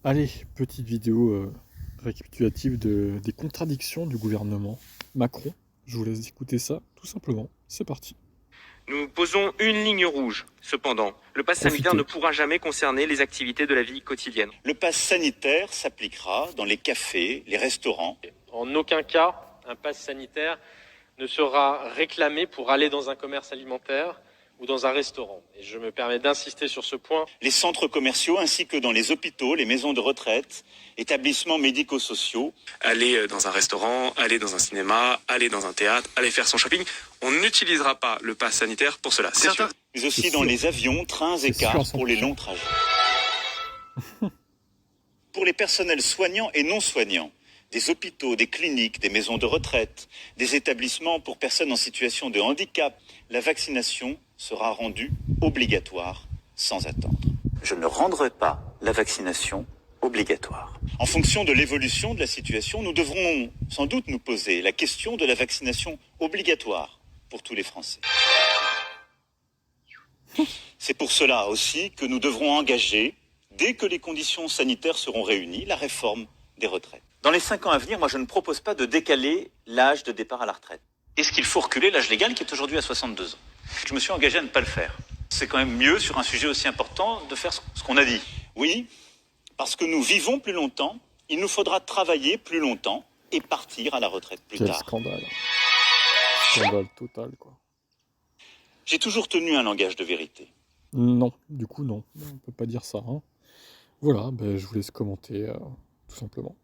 Allez, petite vidéo récapitulative des contradictions du gouvernement Macron. Je vous laisse écouter ça, tout simplement. C'est parti. Nous posons une ligne rouge. Cependant, le pass sanitaire ne pourra jamais concerner les activités de la vie quotidienne. Le pass sanitaire s'appliquera dans les cafés, les restaurants. En aucun cas, un pass sanitaire ne sera réclamé pour aller dans un commerce alimentaire ou dans un restaurant. Et je me permets d'insister sur ce point. Les centres commerciaux ainsi que dans les hôpitaux, les maisons de retraite, établissements médico-sociaux. Aller dans un restaurant, aller dans un cinéma, aller dans un théâtre, aller faire son shopping. On n'utilisera pas le pass sanitaire pour cela, c'est sûr. Mais aussi dans les avions, trains et cars pour les longs trajets. Pour les personnels soignants et non soignants, des hôpitaux, des cliniques, des maisons de retraite, des établissements pour personnes en situation de handicap, la vaccination sera rendue obligatoire sans attendre. Je ne rendrai pas la vaccination obligatoire. En fonction de l'évolution de la situation, nous devrons sans doute nous poser la question de la vaccination obligatoire pour tous les Français. C'est pour cela aussi que nous devrons engager, dès que les conditions sanitaires seront réunies, la réforme des retraites. Dans les 5 ans à venir, moi je ne propose pas de décaler l'âge de départ à la retraite. Est-ce qu'il faut reculer l'âge légal qui est aujourd'hui à 62 ans? Je me suis engagé à ne pas le faire. C'est quand même mieux sur un sujet aussi important de faire ce qu'on a dit. Oui, parce que nous vivons plus longtemps, il nous faudra travailler plus longtemps et partir à la retraite plus tard. Quel scandale. Scandale total, quoi. J'ai toujours tenu un langage de vérité. Non, du coup non, on peut pas dire ça. Hein. Voilà, je vous laisse commenter, tout simplement.